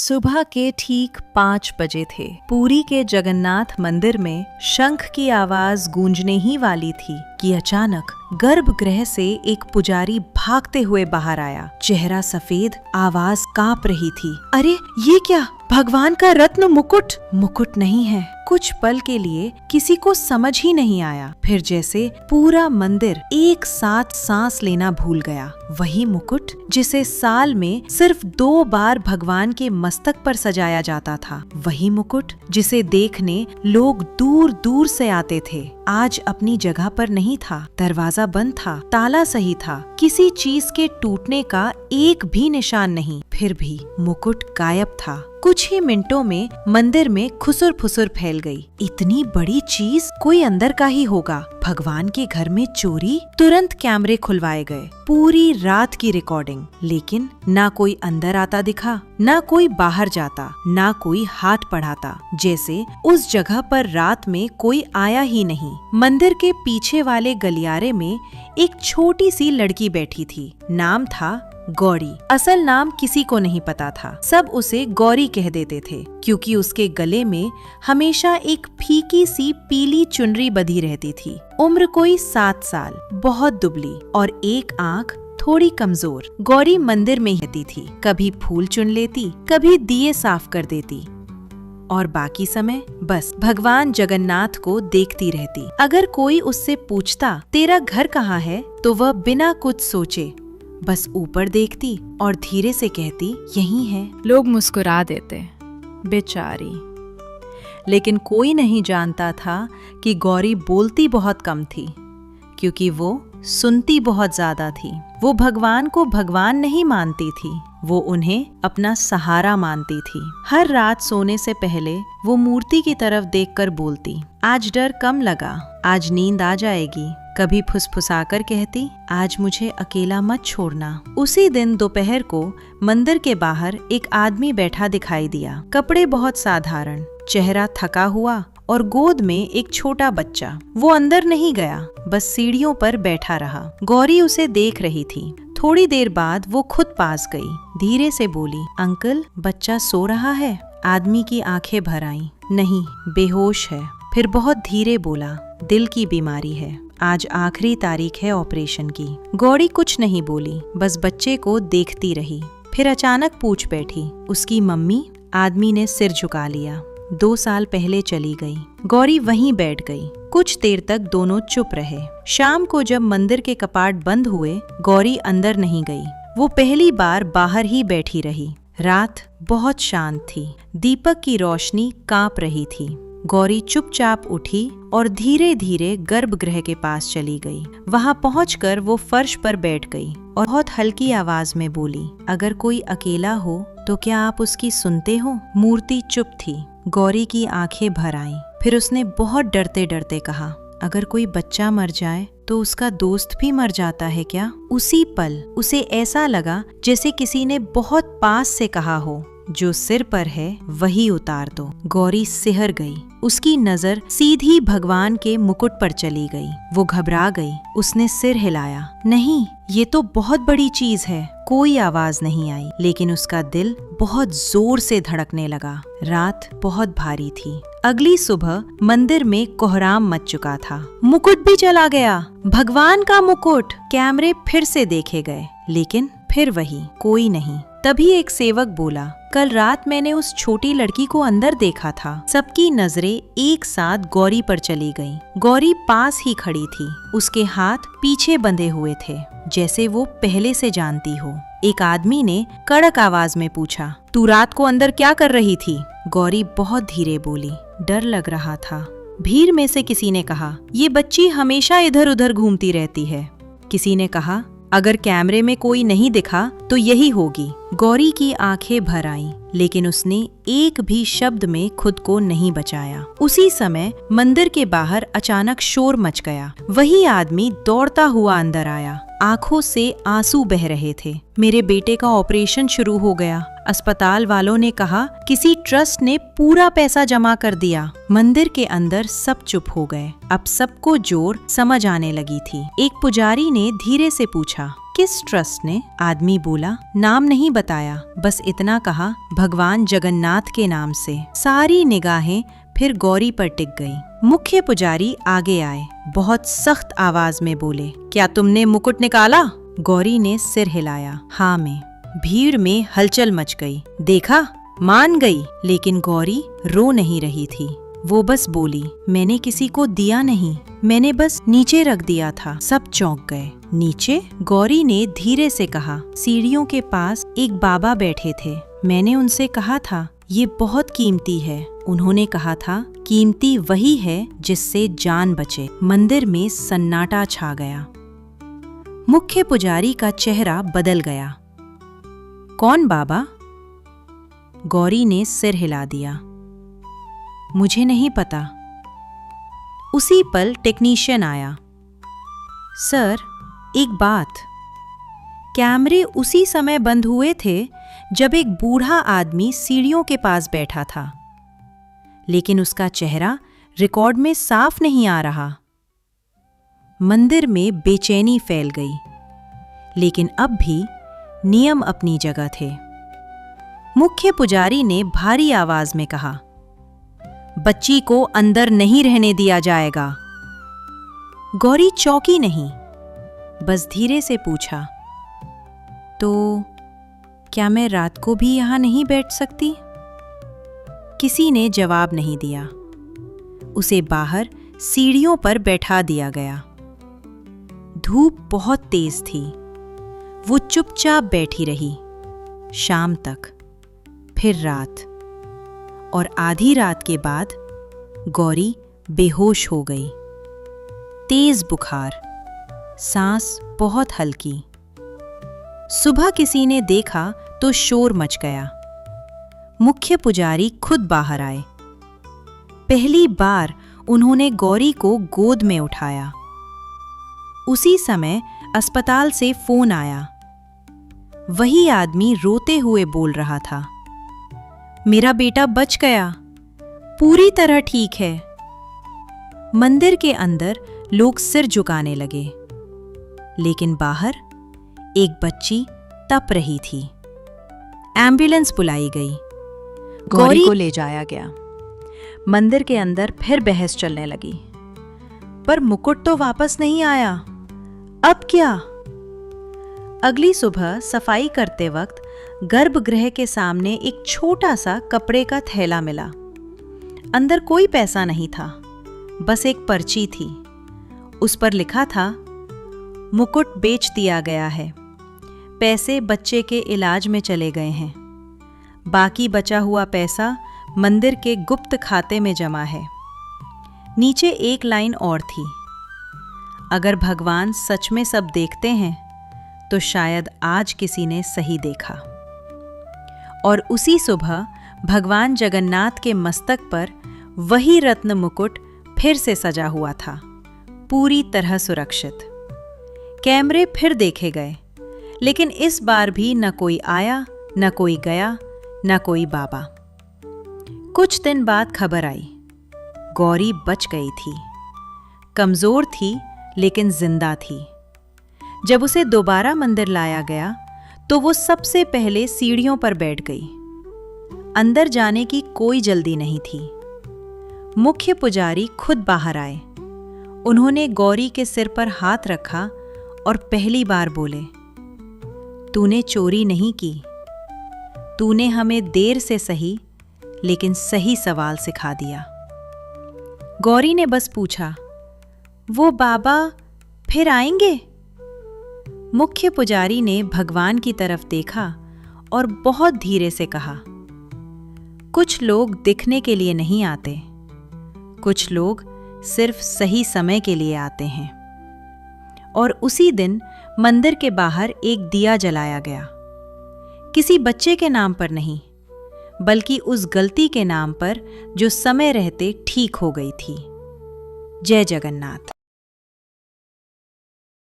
सुबह के ठीक 5 बजे थे। पुरी के जगन्नाथ मंदिर में शंख की आवाज गूंजने ही वाली थी कि अचानक गर्भगृह से एक पुजारी भागते हुए बाहर आया। चेहरा सफेद, आवाज कांप रही थी। अरे ये क्या? भगवान का रत्न मुकुट! मुकुट नहीं है। कुछ पल के लिए किसी को समझ ही नहीं आया। फिर जैसे पूरा मंदिर एक साथ सांस लेना भूल गया। वही मुकुट जिसे साल में सिर्फ 2 बार भगवान के मस्तक पर सजाया जाता था, वही मुकुट जिसे देखने लोग दूर दूर से आते थे, आज अपनी जगह पर नहीं था। दरवाजा बंद था, ताला सही था, किसी चीज के टूटने का एक भी निशान नहीं। फिर भी मुकुट गायब था। कुछ ही मिनटों में मंदिर में खुसुर फुसुर फैल गई। इतनी बड़ी चीज कोई अंदर का ही होगा। भगवान के घर में चोरी? तुरंत कैमरे खुलवाए गए। पूरी रात की रिकॉर्डिंग, लेकिन ना कोई अंदर आता दिखा, ना कोई बाहर जाता, ना कोई हाथ बढ़ाता, जैसे उस जगह पर रात में कोई आया ही नहीं। मंदिर के पीछे वाले गलियारे में एक छोटी सी लड़की बैठी थी। नाम था गौरी। असल नाम किसी को नहीं पता था। सब उसे गौरी कह देते थे क्योंकि उसके गले में हमेशा एक फीकी सी पीली चुनरी बंधी रहती थी। उम्र कोई 7 साल, बहुत दुबली और एक आंख थोड़ी कमजोर। गौरी मंदिर में ही रहती थी। कभी फूल चुन लेती, कभी दिए साफ कर देती और बाकी समय बस भगवान जगन्नाथ को देखती रहती। अगर कोई उससे पूछता तेरा घर कहाँ है, तो वह बिना कुछ सोचे बस ऊपर देखती और धीरे से कहती यही है। लोग मुस्कुरा देते, बेचारी। लेकिन कोई नहीं जानता था कि गौरी बोलती बहुत कम थी, क्योंकि वो सुनती बहुत ज्यादा थी। वो भगवान को भगवान नहीं मानती थी, वो उन्हें अपना सहारा मानती थी। हर रात सोने से पहले वो मूर्ति की तरफ देखकर बोलती, आज डर कम लगा, आज नींद आ जाएगी। कभी फुसफुसाकर कहती, आज मुझे अकेला मत छोड़ना। उसी दिन दोपहर को मंदिर के बाहर एक आदमी बैठा दिखाई दिया। कपड़े बहुत साधारण, चेहरा थका हुआ और गोद में एक छोटा बच्चा। वो अंदर नहीं गया, बस सीढ़ियों पर बैठा रहा। गौरी उसे देख रही थी। थोड़ी देर बाद वो खुद पास गई, धीरे से बोली, अंकल बच्चा सो रहा है। आदमी की आंखें भर आईं। नहीं, बेहोश है। फिर बहुत धीरे बोला, दिल की बीमारी है, आज आखिरी तारीख है ऑपरेशन की। गौरी कुछ नहीं बोली, बस बच्चे को देखती रही। फिर अचानक पूछ बैठी, उसकी मम्मी? आदमी ने सिर झुका लिया। 2 साल पहले चली गई। गौरी वहीं बैठ गई। कुछ देर तक दोनों चुप रहे। शाम को जब मंदिर के कपाट बंद हुए, गौरी अंदर नहीं गई। वो पहली बार बाहर ही बैठी रही। रात बहुत शांत थी। दीपक की रोशनी कांप रही थी। गौरी चुपचाप उठी और धीरे धीरे गर्भगृह के पास चली गई। वहां पहुंचकर वो फर्श पर बैठ गई और बहुत हल्की आवाज में बोली, अगर कोई अकेला हो तो क्या आप उसकी सुनते हो? मूर्ति चुप थी। गौरी की आंखें भर आईं। फिर उसने बहुत डरते डरते कहा, अगर कोई बच्चा मर जाए तो उसका दोस्त भी मर जाता है क्या? उसी पल उसे ऐसा लगा जैसे किसी ने बहुत पास से कहा हो, जो सिर पर है वही उतार दो। गौरी सिहर गई। उसकी नजर सीधी भगवान के मुकुट पर चली गई। वो घबरा गई। उसने सिर हिलाया, नहीं, ये तो बहुत बड़ी चीज है। कोई आवाज नहीं आई, लेकिन उसका दिल बहुत जोर से धड़कने लगा। रात बहुत भारी थी। अगली सुबह मंदिर में कोहराम मच चुका था। मुकुट भी चला गया, भगवान का मुकुट। कैमरे फिर से देखे गए, लेकिन फिर वही, कोई नहीं। तभी एक सेवक बोला, कल रात मैंने उस छोटी लड़की को अंदर देखा था। सबकी नजरें एक साथ गौरी पर चली गईं। गौरी पास ही खड़ी थी। उसके हाथ पीछे बंधे हुए थे, जैसे वो पहले से जानती हो। एक आदमी ने कड़क आवाज में पूछा, तू रात को अंदर क्या कर रही थी? गौरी बहुत धीरे बोली, डर लग रहा था। भीड़ में से किसी ने कहा, ये बच्ची हमेशा इधर उधर घूमती रहती है। किसी ने कहा, अगर कैमरे में कोई नहीं दिखा तो यही होगी। गौरी की आंखें भर आईं, लेकिन उसने एक भी शब्द में खुद को नहीं बचाया। उसी समय मंदिर के बाहर अचानक शोर मच गया। वही आदमी दौड़ता हुआ अंदर आया। आंखों से आंसू बह रहे थे। मेरे बेटे का ऑपरेशन शुरू हो गया। अस्पताल वालों ने कहा किसी ट्रस्ट ने पूरा पैसा जमा कर दिया। मंदिर के अंदर सब चुप हो गए। अब सबको जोर समझ आने लगी थी। एक पुजारी ने धीरे से पूछा, किस ट्रस्ट ने? आदमी बोला, नाम नहीं बताया, बस इतना कहा, भगवान जगन्नाथ के नाम से। सारी निगाहें फिर गौरी पर टिक गई। मुख्य पुजारी आगे आए, बहुत सख्त आवाज में बोले, क्या तुमने मुकुट निकाला? गौरी ने सिर हिलाया, हाँ मैं। भीड़ में हलचल मच गई। देखा, मान गई। लेकिन गौरी रो नहीं रही थी। वो बस बोली, मैंने किसी को दिया नहीं, मैंने बस नीचे रख दिया था। सब चौंक गए। नीचे? गौरी ने धीरे से कहा, सीढ़ियों के पास एक बाबा बैठे थे, मैंने उनसे कहा था ये बहुत कीमती है। उन्होंने कहा था कीमती वही है जिससे जान बचे। मंदिर में सन्नाटा छा गया। मुख्य पुजारी का चेहरा बदल गया। कौन बाबा? गौरी ने सिर हिला दिया, मुझे नहीं पता। उसी पल टेक्नीशियन आया। सर, एक बात, कैमरे उसी समय बंद हुए थे जब एक बूढ़ा आदमी सीढ़ियों के पास बैठा था, लेकिन उसका चेहरा रिकॉर्ड में साफ नहीं आ रहा। मंदिर में बेचैनी फैल गई, लेकिन अब भी नियम अपनी जगह थे। मुख्य पुजारी ने भारी आवाज में कहा, बच्ची को अंदर नहीं रहने दिया जाएगा। गौरी चौंकी नहीं, बस धीरे से पूछा, तो क्या मैं रात को भी यहां नहीं बैठ सकती? किसी ने जवाब नहीं दिया। उसे बाहर सीढ़ियों पर बैठा दिया गया। धूप बहुत तेज थी। वो चुपचाप बैठी रही, शाम तक, फिर रात, और आधी रात के बाद गौरी बेहोश हो गई। तेज बुखार, सांस बहुत हल्की। सुबह किसी ने देखा तो शोर मच गया। मुख्य पुजारी खुद बाहर आए। पहली बार उन्होंने गौरी को गोद में उठाया। उसी समय अस्पताल से फोन आया। वही आदमी रोते हुए बोल रहा था, मेरा बेटा बच गया, पूरी तरह ठीक है। मंदिर के अंदर लोग सिर झुकाने लगे, लेकिन बाहर एक बच्ची तप रही थी। एम्बुलेंस बुलाई गई। गौरी को ले जाया गया। मंदिर के अंदर फिर बहस चलने लगी। पर मुकुट तो वापस नहीं आया, अब क्या? अगली सुबह सफाई करते वक्त गर्भगृह के सामने एक छोटा सा कपड़े का थैला मिला। अंदर कोई पैसा नहीं था, बस एक पर्ची थी। उस पर लिखा था, मुकुट बेच दिया गया है, पैसे बच्चे के इलाज में चले गए हैं, बाकी बचा हुआ पैसा मंदिर के गुप्त खाते में जमा है। नीचे एक लाइन और थी, अगर भगवान सच में सब देखते हैं तो शायद आज किसी ने सही देखा। और उसी सुबह भगवान जगन्नाथ के मस्तक पर वही रत्न मुकुट फिर से सजा हुआ था, पूरी तरह सुरक्षित। कैमरे फिर देखे गए, लेकिन इस बार भी न कोई आया, न कोई गया, न कोई बाबा। कुछ दिन बाद खबर आई, गौरी बच गई थी। कमजोर थी लेकिन जिंदा थी। जब उसे दोबारा मंदिर लाया गया तो वो सबसे पहले सीढ़ियों पर बैठ गई। अंदर जाने की कोई जल्दी नहीं थी। मुख्य पुजारी खुद बाहर आए। उन्होंने गौरी के सिर पर हाथ रखा और पहली बार बोले, तूने चोरी नहीं की, तूने हमें देर से सही लेकिन सही सवाल सिखा दिया। गौरी ने बस पूछा, वो बाबा फिर आएंगे? मुख्य पुजारी ने भगवान की तरफ देखा और बहुत धीरे से कहा, कुछ लोग दिखने के लिए नहीं आते, कुछ लोग सिर्फ सही समय के लिए आते हैं। और उसी दिन मंदिर के बाहर एक दिया जलाया गया, किसी बच्चे के नाम पर नहीं, बल्कि उस गलती के नाम पर जो समय रहते ठीक हो गई थी। जय जगन्नाथ।